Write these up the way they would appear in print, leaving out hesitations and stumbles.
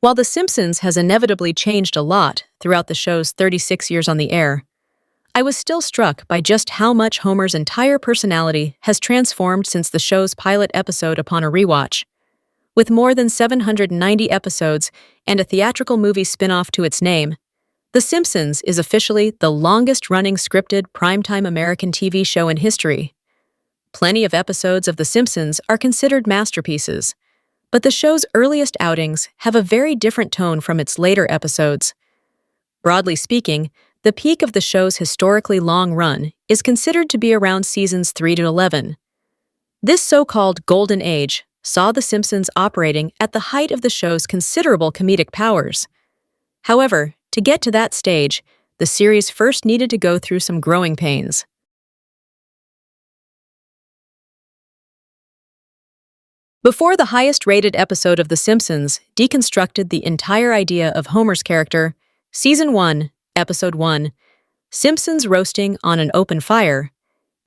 While The Simpsons has inevitably changed a lot throughout the show's 36 years on the air, I was still struck by just how much Homer's entire personality has transformed since the show's pilot episode upon a rewatch. With more than 790 episodes and a theatrical movie spin-off to its name, The Simpsons is officially the longest-running scripted primetime American TV show in history. Plenty of episodes of The Simpsons are considered masterpieces, but the show's earliest outings have a very different tone from its later episodes. Broadly speaking, the peak of the show's historically long run is considered to be around seasons 3 to 11. This so-called Golden Age saw The Simpsons operating at the height of the show's considerable comedic powers. However, to get to that stage, the series first needed to go through some growing pains. Before the highest-rated episode of The Simpsons deconstructed the entire idea of Homer's character, Season 1, Episode 1, Simpsons Roasting on an Open Fire,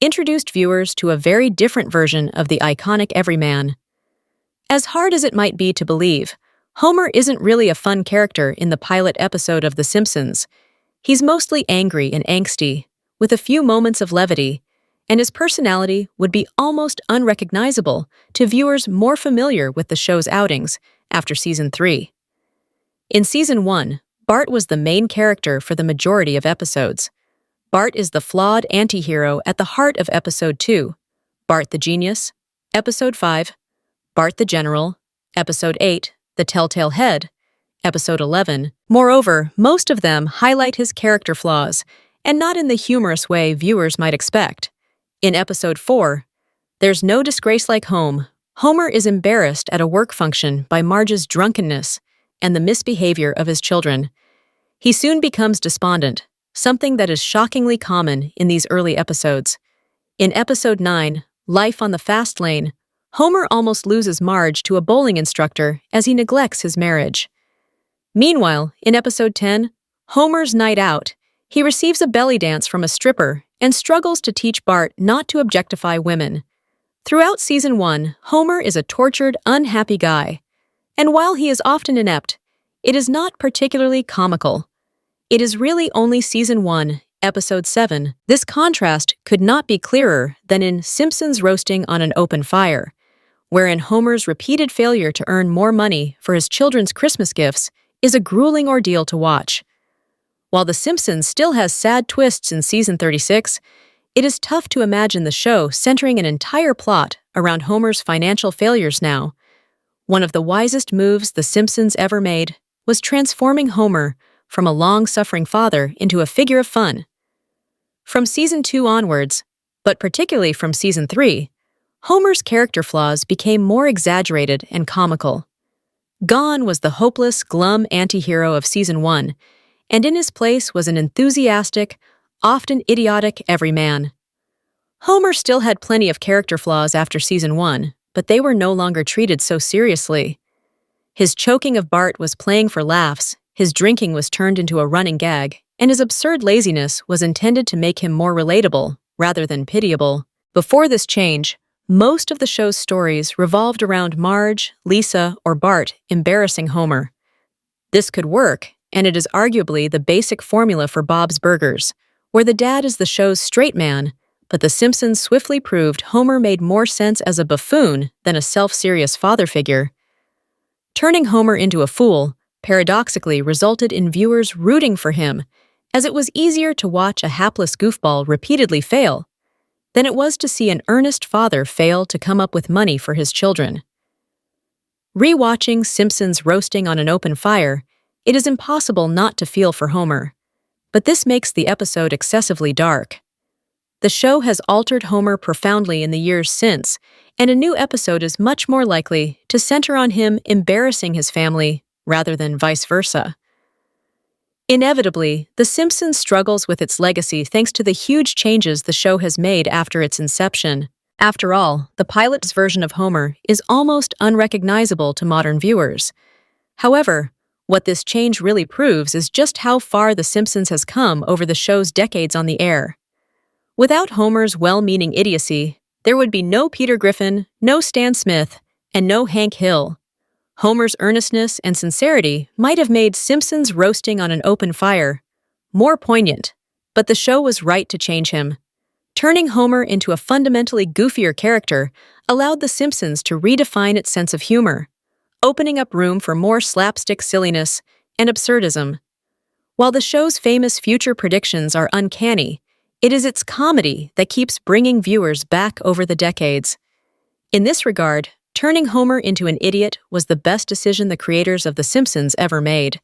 introduced viewers to a very different version of the iconic everyman. As hard as it might be to believe, Homer isn't really a fun character in the pilot episode of The Simpsons. He's mostly angry and angsty, with a few moments of levity, and his personality would be almost unrecognizable to viewers more familiar with the show's outings after Season 3. In Season 1, Bart was the main character for the majority of episodes. Bart is the flawed anti-hero at the heart of Episode 2, Bart the Genius, Episode 5, Bart the General, Episode 8, The Telltale Head, Episode 11. Moreover, most of them highlight his character flaws, and not in the humorous way viewers might expect. In Episode 4, There's No Disgrace Like Home, Homer is embarrassed at a work function by Marge's drunkenness and the misbehavior of his children. He soon becomes despondent, something that is shockingly common in these early episodes. In Episode 9, Life on the Fast Lane, Homer almost loses Marge to a bowling instructor as he neglects his marriage. Meanwhile, in Episode 10, Homer's Night Out, he receives a belly dance from a stripper and struggles to teach Bart not to objectify women. Throughout Season 1, Homer is a tortured, unhappy guy. And while he is often inept, it is not particularly comical. It is really only Season 1, Episode 7. This contrast could not be clearer than in Simpsons Roasting on an Open Fire, wherein Homer's repeated failure to earn more money for his children's Christmas gifts is a grueling ordeal to watch. While The Simpsons still has sad twists in Season 36, it is tough to imagine the show centering an entire plot around Homer's financial failures now. One of the wisest moves The Simpsons ever made was transforming Homer from a long-suffering father into a figure of fun. From Season 2 onwards, but particularly from Season 3, Homer's character flaws became more exaggerated and comical. Gone was the hopeless, glum anti-hero of Season 1, and in his place was an enthusiastic, often idiotic everyman. Homer still had plenty of character flaws after Season 1, but they were no longer treated so seriously. His choking of Bart was playing for laughs, his drinking was turned into a running gag, and his absurd laziness was intended to make him more relatable, rather than pitiable. Before this change, most of the show's stories revolved around Marge, Lisa, or Bart embarrassing Homer. This could work, and it is arguably the basic formula for Bob's Burgers, where the dad is the show's straight man, but The Simpsons swiftly proved Homer made more sense as a buffoon than a self-serious father figure. Turning Homer into a fool, paradoxically resulted in viewers rooting for him, as it was easier to watch a hapless goofball repeatedly fail than it was to see an earnest father fail to come up with money for his children. Rewatching Simpsons Roasting on an Open Fire, it is impossible not to feel for Homer, but this makes the episode excessively dark. The show has altered Homer profoundly in the years since, and a new episode is much more likely to center on him embarrassing his family rather than vice versa. Inevitably, The Simpsons struggles with its legacy thanks to the huge changes the show has made after its inception. After all, the pilot's version of Homer is almost unrecognizable to modern viewers. However, what this change really proves is just how far The Simpsons has come over the show's decades on the air. Without Homer's well-meaning idiocy, there would be no Peter Griffin, no Stan Smith, and no Hank Hill. Homer's earnestness and sincerity might have made Simpsons roasting on an open fire more poignant, but the show was right to change him. Turning Homer into a fundamentally goofier character allowed The Simpsons to redefine its sense of humor, opening up room for more slapstick silliness and absurdism. While the show's famous future predictions are uncanny, it is its comedy that keeps bringing viewers back over the decades. In this regard, turning Homer into an idiot was the best decision the creators of The Simpsons ever made.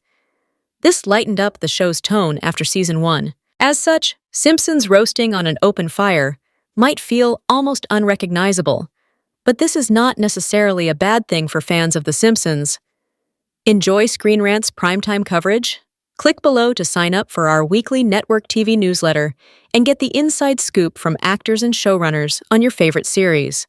This lightened up the show's tone after season 1. As such, Simpsons roasting on an open fire might feel almost unrecognizable, but this is not necessarily a bad thing for fans of The Simpsons. Enjoy Screen Rant's primetime coverage? Click below to sign up for our weekly network TV newsletter and get the inside scoop from actors and showrunners on your favorite series.